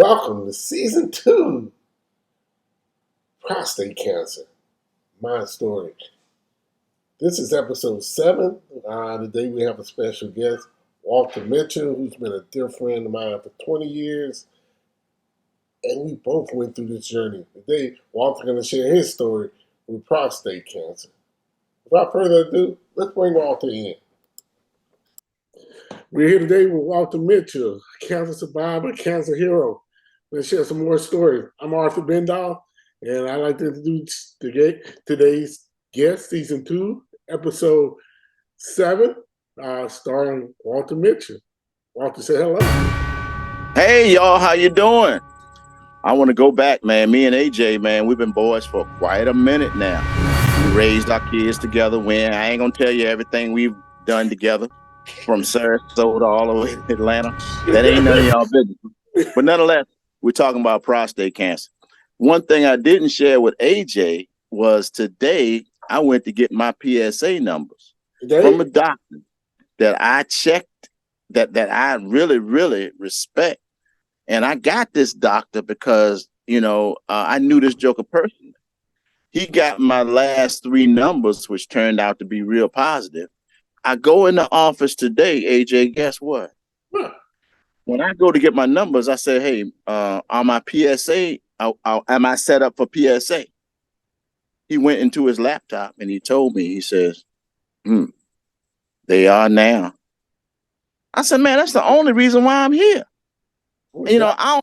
Welcome to season 2, Prostate Cancer, my story. This is episode 7. Today we have a special guest, Walter Mitchell, who's been a dear friend of mine for 20 years. And we both went through this journey. Today, Walter's going to share his story with prostate cancer. Without further ado, let's bring Walter in. We're here today with Walter Mitchell, cancer survivor, cancer hero. Let's share some more stories. I'm Arthur Bendall, and I'd like to introduce today's guest, season 2, episode 7, starring Walter Mitchell. Walter, say hello. Hey, y'all, how you doing? I want to go back, man. Me and AJ, man, we've been boys for quite a minute now. We raised our kids together. I ain't going to tell you everything we've done together, from Sarasota all the way to Atlanta. That ain't none of y'all business. But nonetheless, we're talking about prostate cancer. One thing I didn't share with AJ was today I went to get my PSA numbers from a doctor that I checked, that I really, really respect. And I got this doctor because, I knew this joker personally. He got my last 3 numbers, which turned out to be real positive. I go in the office today, AJ, guess what? Huh. When I go to get my numbers, I say, hey, on my PSA, am I set up for PSA? He went into his laptop and he told me, he says, they are now. I said, man, that's the only reason why I'm here. I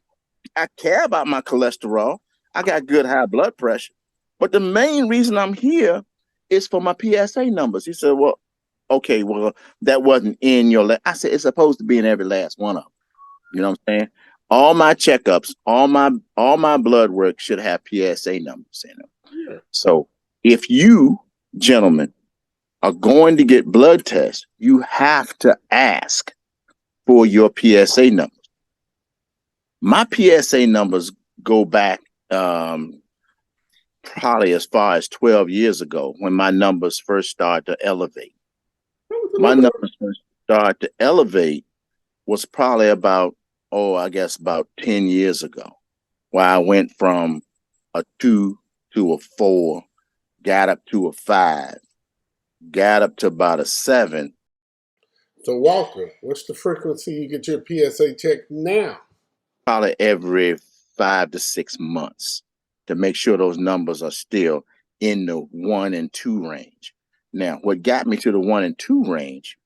care about my cholesterol. I got good high blood pressure. But the main reason I'm here is for my PSA numbers. He said, well, okay, that wasn't in your I said, it's supposed to be in every last one of them. You know what I'm saying? All my checkups, all my blood work should have PSA numbers in them. Yeah. So if you, gentlemen, are going to get blood tests, you have to ask for your PSA numbers. My PSA numbers go back probably as far as 12 years ago when my numbers first started to elevate. My numbers first started to elevate was probably about 10 years ago, where I went from a 2 to a 4, got up to a 5, got up to about a 7. So, Walter, what's the frequency you get your PSA checked now? Probably every 5 to 6 months to make sure those numbers are still in the 1 and 2 range. Now, what got me to the 1 and 2 range,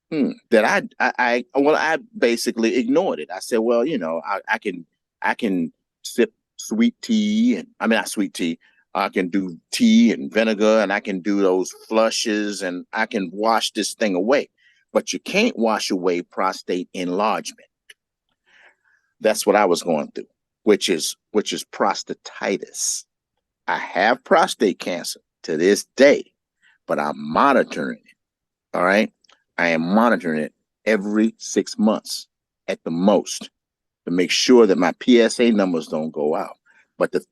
that I basically ignored it. I said, well, I can sip sweet tea, and not sweet tea. I can do tea and vinegar, and I can do those flushes, and I can wash this thing away. But you can't wash away prostate enlargement. That's what I was going through, which is prostatitis. I have prostate cancer to this day, but I'm monitoring it. All right. I am monitoring it every 6 months at the most to make sure that my PSA numbers don't go up. But the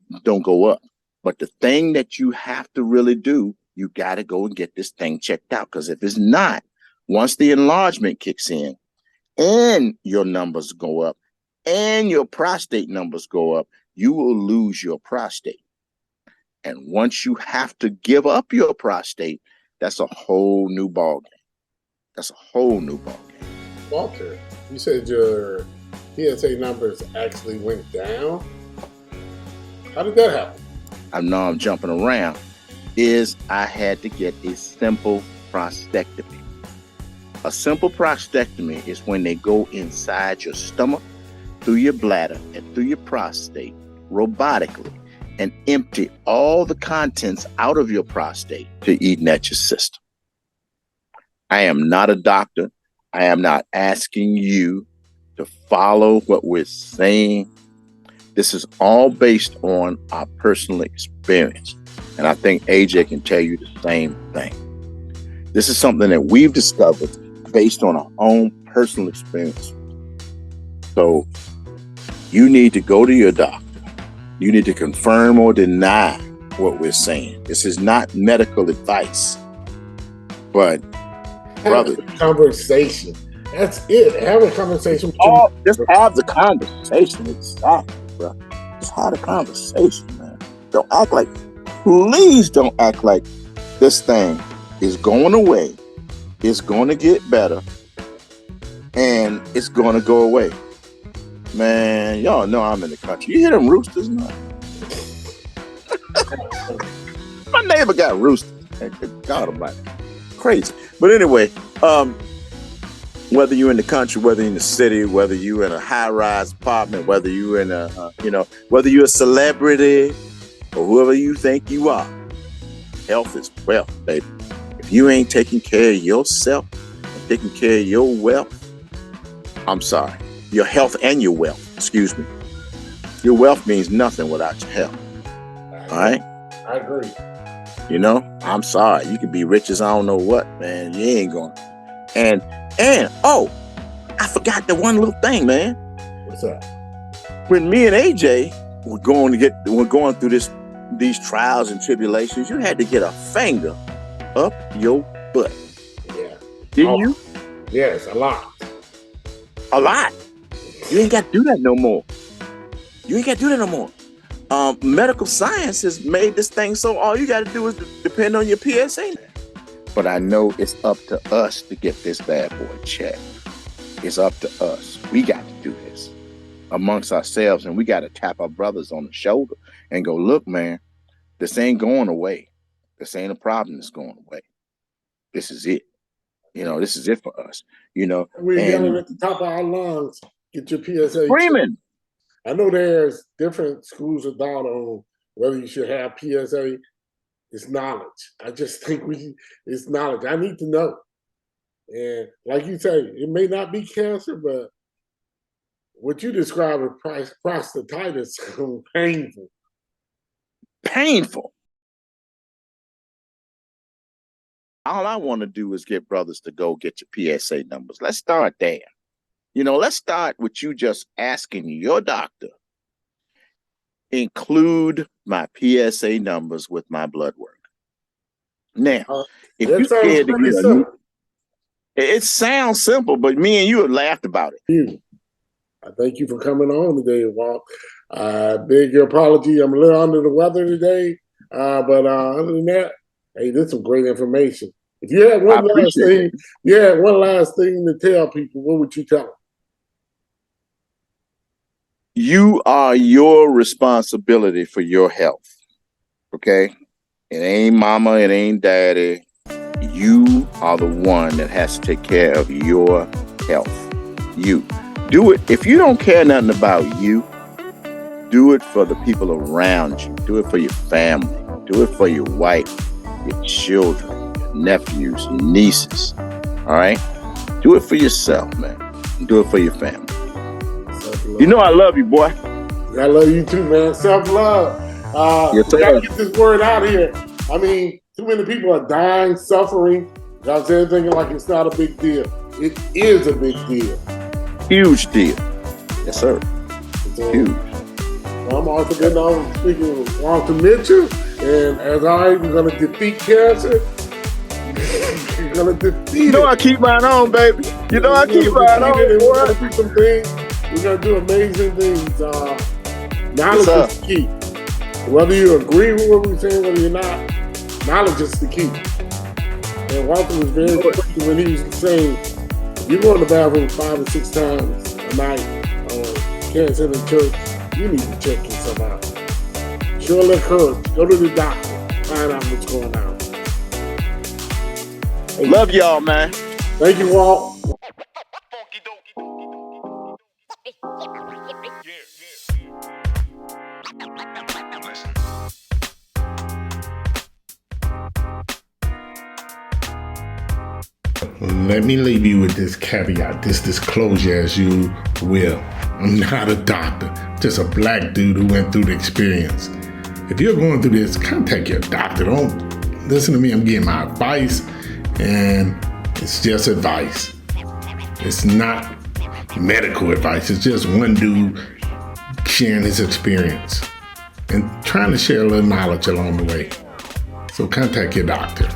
thing that you have to really do, you got to go and get this thing checked out. Because if it's not, once the enlargement kicks in and your numbers go up and your prostate numbers go up, you will lose your prostate. And once you have to give up your prostate, that's a whole new ballgame. Walter, you said your PSA numbers actually went down. How did that happen? I know I'm jumping around. I had to get a simple prostatectomy. A simple prostatectomy is when they go inside your stomach, through your bladder, and through your prostate robotically and empty all the contents out of your prostate to eat at your system. I am not a doctor. I am not asking you to follow what we're saying. This is all based on our personal experience. And I think AJ can tell you the same thing. This is something that we've discovered based on our own personal experience. So you need to go to your doctor. You need to confirm or deny what we're saying. This is not medical advice. But brother, conversation. That's it. Have a conversation. Just have the conversation. Exactly. bro. Just have a conversation, man. Please don't act like this thing is going away. It's going to get better. And it's going to go away. Man, y'all know I'm in the country. You hear them roosters, man? My neighbor got roosters. God almighty. Crazy. But anyway, whether you're in the country, whether you're in the city, whether you're in a high-rise apartment, whether you're in whether you're a celebrity or whoever you think you are, health is wealth, baby. If you ain't taking care of yourself and taking care of your wealth, I'm sorry, your health and your wealth, excuse me. Your wealth means nothing without your health. All right? I agree. You know, I'm sorry. You can be rich as I don't know what, man. You ain't going. And oh, I forgot the one little thing, man. What's that? When me and AJ were going through these trials and tribulations, you had to get a finger up your butt. Yeah. Didn't you? Yes, a lot. A lot. You ain't got to do that no more. Medical science has made this thing so all you got to do is depend on your PSA. But I know it's up to us to get this bad boy checked. It's up to us. We got to do this amongst ourselves, and we got to tap our brothers on the shoulder and go, look, man, this ain't going away. This ain't a problem that's going away. This is it. You know, this is it for us. You know, we're yelling at the top of our lungs, get your PSA screaming. I know there's different schools of thought on whether you should have PSA. It's knowledge. I just think it's knowledge. I need to know. And like you say, it may not be cancer, but what you describe as prostatitis is painful. Painful. All I want to do is get brothers to go get your PSA numbers. Let's start there. You know, let's start with you just asking your doctor, include my PSA numbers with my blood work. Now, if you're scared to get it sounds simple, but me and you have laughed about it. I thank you for coming on today, Walt. I beg your apology. I'm a little under the weather today, but other than that, hey, this is some great information. If you had one last thing to tell people, what would you tell them? You are your responsibility for your health. Okay? It ain't mama, it ain't daddy. You are the one that has to take care of your health. You. Do it. If you don't care nothing about you, do it for the people around you. Do it for your family. Do it for your wife, your children, your nephews, your nieces. All right? Do it for yourself, man. And do it for your family. You know I love you, boy. I love you too, man. Self-love. We gotta get this word out here. I mean, too many people are dying, suffering. I'm thinking like it's not a big deal. It is a big deal. Huge deal. Yes, sir. Huge. Well, I'm also getting on speaking with Walter Mitchell, and as we're gonna defeat cancer. We're gonna defeat it. You know I keep mine on, baby. You know I keep mine on. We're gonna do some things. We're gonna do amazing things. Knowledge is the key. Whether you agree with what we're saying, whether you're not, knowledge is the key. And Walter was very quick when he was saying, you go in the bathroom 5 or 6 times a night, can't sit in church, you need to check yourself out. Show a little courage. Go to the doctor. Find out what's going on. Hey, love y'all, man. Thank you, Walt. Let me leave you with this caveat, this disclosure, as you will. I'm not a doctor, just a black dude who went through the experience. If you're going through this, contact your doctor. Don't listen to me. I'm getting my advice, and it's just advice. It's not medical advice. It's just one dude sharing his experience and trying to share a little knowledge along the way. So contact your doctor.